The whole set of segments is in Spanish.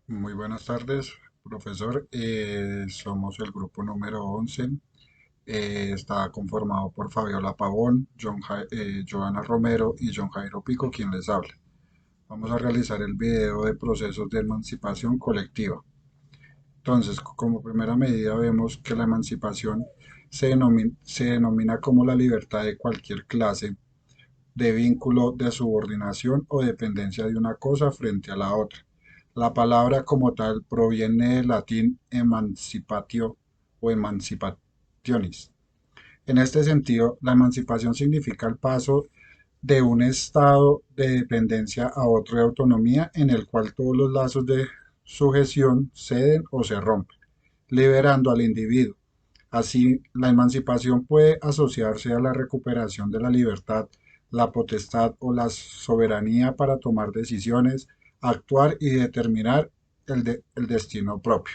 Muy buenas tardes, profesor. Somos el grupo número 11. Está conformado por Fabiola Pavón, Joana Romero y John Jairo Pico, quien les habla. Vamos a realizar el video de procesos de emancipación colectiva. Entonces, como primera medida vemos que la emancipación se denomina como la libertad de cualquier clase de vínculo de subordinación o dependencia de una cosa frente a la otra. La palabra como tal proviene del latín emancipatio o emancipationis. En este sentido, la emancipación significa el paso de un estado de dependencia a otro de autonomía en el cual todos los lazos de sujeción ceden o se rompen, liberando al individuo. Así, la emancipación puede asociarse a la recuperación de la libertad, la potestad o la soberanía para tomar decisiones, actuar y determinar el destino propio.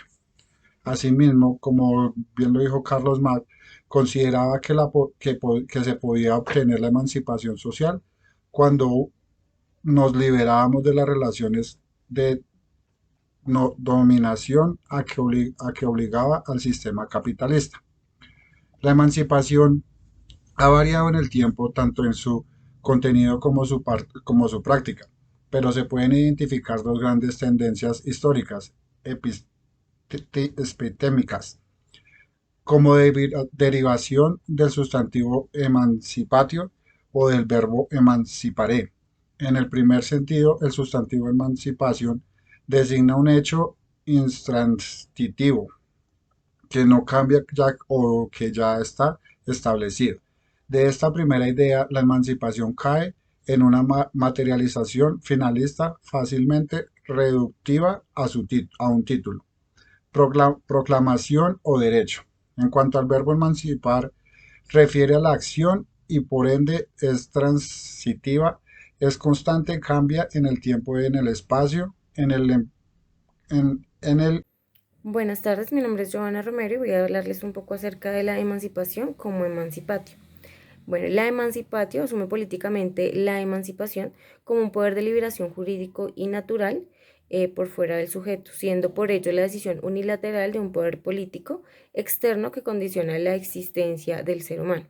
Asimismo, como bien lo dijo Carlos Marx, consideraba que se podía obtener la emancipación social cuando nos liberábamos de las relaciones de dominación a que obligaba al sistema capitalista. La emancipación ha variado en el tiempo tanto en su contenido como su práctica, pero se pueden identificar dos grandes tendencias históricas epistémicas como derivación del sustantivo emancipatio o del verbo emanciparé. En el primer sentido, el sustantivo emancipación designa un hecho intransitivo que no cambia ya o que ya está establecido. De esta primera idea, la emancipación cae en una materialización finalista fácilmente reductiva a un título, proclamación o derecho. En cuanto al verbo emancipar, refiere a la acción y por ende es transitiva, es constante, cambia en el tiempo y en el espacio, en el. Buenas tardes, mi nombre es Joana Romero y voy a hablarles un poco acerca de la emancipación como emancipatio. Bueno, la emancipatio asume políticamente la emancipación como un poder de liberación jurídico y natural por fuera del sujeto, siendo por ello la decisión unilateral de un poder político externo que condiciona la existencia del ser humano.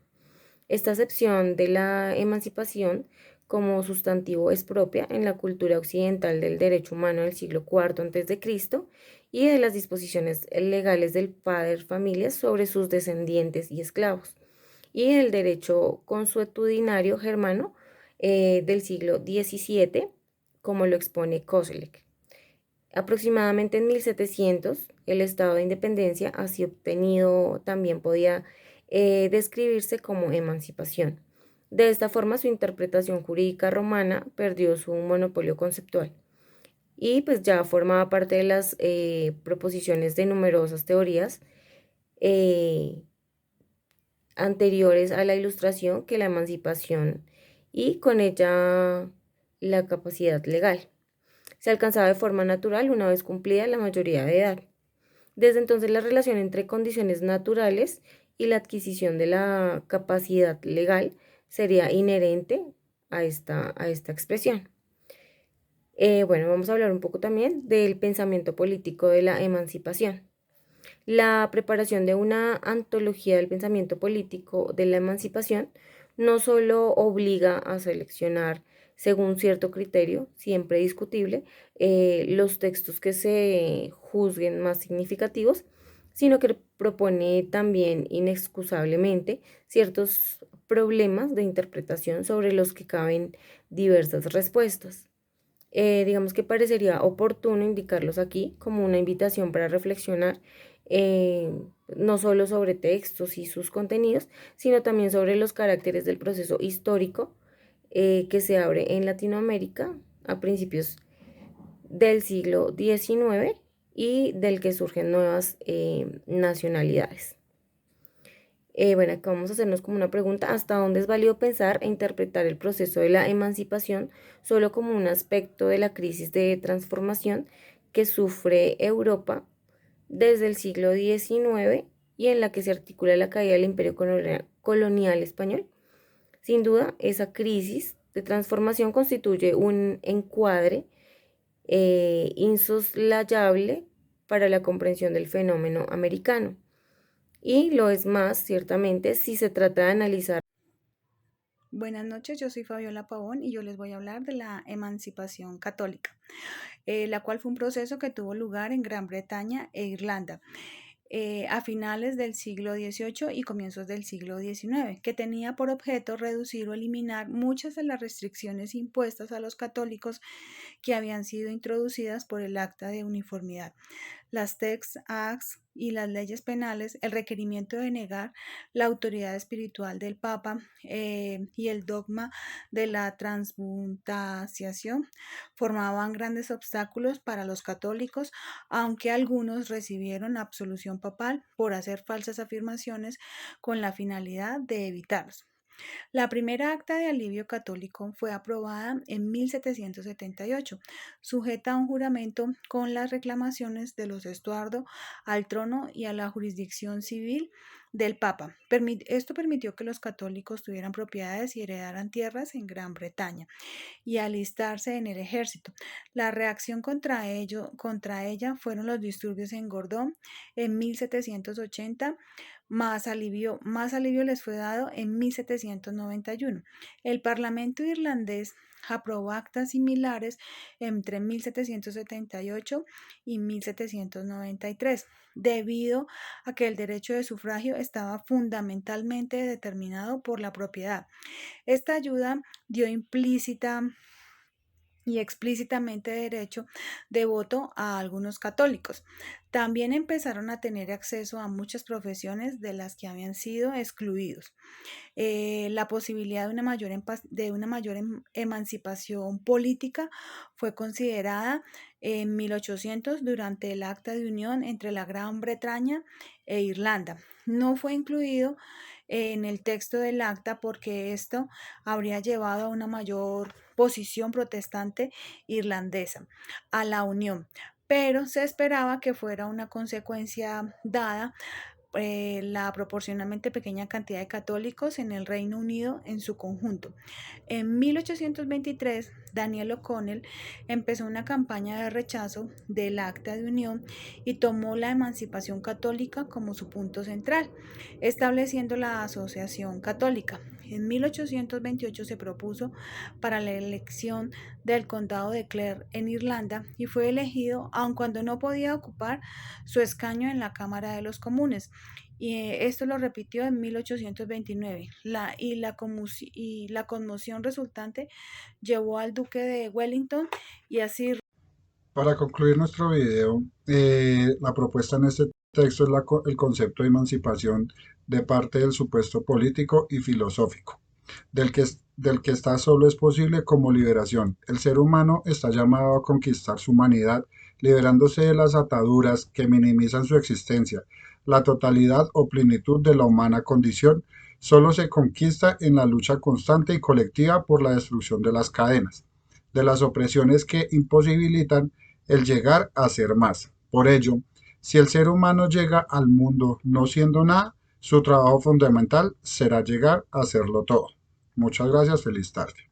Esta acepción de la emancipación como sustantivo es propia en la cultura occidental del derecho humano del siglo IV a.C. y de las disposiciones legales del padre familias sobre sus descendientes y esclavos, y el derecho consuetudinario germano del siglo XVII, como lo expone Koselleck. Aproximadamente en 1700, el estado de independencia así obtenido también podía describirse como emancipación. De esta forma, su interpretación jurídica romana perdió su monopolio conceptual y pues ya formaba parte de las proposiciones de numerosas teorías eh, anteriores a la Ilustración que la emancipación y con ella la capacidad legal. Se alcanzaba de forma natural una vez cumplida la mayoría de edad. Desde entonces la relación entre condiciones naturales y la adquisición de la capacidad legal sería inherente a esta expresión. Bueno, vamos a hablar un poco también del pensamiento político de la emancipación. La preparación de una antología del pensamiento político de la emancipación no solo obliga a seleccionar según cierto criterio, siempre discutible, los textos que se juzguen más significativos, sino que propone también inexcusablemente ciertos problemas de interpretación sobre los que caben diversas respuestas. Digamos que parecería oportuno indicarlos aquí como una invitación para reflexionar eh, no solo sobre textos y sus contenidos, sino también sobre los caracteres del proceso histórico que se abre en Latinoamérica a principios del siglo XIX y del que surgen nuevas nacionalidades. Bueno, acá vamos a hacernos como una pregunta, ¿hasta dónde es válido pensar e interpretar el proceso de la emancipación solo como un aspecto de la crisis de transformación que sufre Europa desde el siglo XIX y en la que se articula la caída del imperio colonial español? Sin duda, esa crisis de transformación constituye un encuadre insoslayable para la comprensión del fenómeno americano. Y lo es más, ciertamente, si se trata de analizar. Buenas noches, yo soy Fabiola Pavón y yo les voy a hablar de la emancipación católica, la cual fue un proceso que tuvo lugar en Gran Bretaña e Irlanda a finales del siglo XVIII y comienzos del siglo XIX, que tenía por objeto reducir o eliminar muchas de las restricciones impuestas a los católicos que habían sido introducidas por el Acta de Uniformidad, las Tax Acts y las leyes penales, el requerimiento de negar la autoridad espiritual del Papa y el dogma de la transmutación formaban grandes obstáculos para los católicos, aunque algunos recibieron absolución papal por hacer falsas afirmaciones con la finalidad de evitarlos. La primera acta de alivio católico fue aprobada en 1778, sujeta a un juramento con las reclamaciones de los Estuardo al trono y a la jurisdicción civil del Papa. Esto permitió que los católicos tuvieran propiedades y heredaran tierras en Gran Bretaña y alistarse en el ejército. La reacción contra ella fueron los disturbios en Gordón en 1780. Más alivio les fue dado en 1791. El Parlamento irlandés aprobó actas similares entre 1778 y 1793, debido a que el derecho de sufragio estaba fundamentalmente determinado por la propiedad. Esta ayuda dio implícita y explícitamente derecho de voto a algunos católicos. También empezaron a tener acceso a muchas profesiones de las que habían sido excluidos. La posibilidad de una mayor emancipación política fue considerada en 1800 durante el Acta de Unión entre la Gran Bretaña e Irlanda. No fue incluido en el texto del acta porque esto habría llevado a una mayor posición protestante irlandesa a la Unión, pero se esperaba que fuera una consecuencia dada la proporcionalmente pequeña cantidad de católicos en el Reino Unido en su conjunto. En 1823, Daniel O'Connell empezó una campaña de rechazo del Acta de Unión y tomó la emancipación católica como su punto central, estableciendo la Asociación Católica. En 1828 se propuso para la elección del condado de Clare en Irlanda y fue elegido aun cuando no podía ocupar su escaño en la Cámara de los Comunes. Y esto lo repitió en 1829. La conmoción resultante llevó al duque de Wellington y así. Para concluir nuestro video, la propuesta en este texto es el concepto de emancipación de parte del supuesto político y filosófico, del que esta solo es posible como liberación. El ser humano está llamado a conquistar su humanidad, liberándose de las ataduras que minimizan su existencia. La totalidad o plenitud de la humana condición solo se conquista en la lucha constante y colectiva por la destrucción de las cadenas, de las opresiones que imposibilitan el llegar a ser más. Por ello, si el ser humano llega al mundo no siendo nada, su trabajo fundamental será llegar a serlo todo. Muchas gracias, feliz tarde.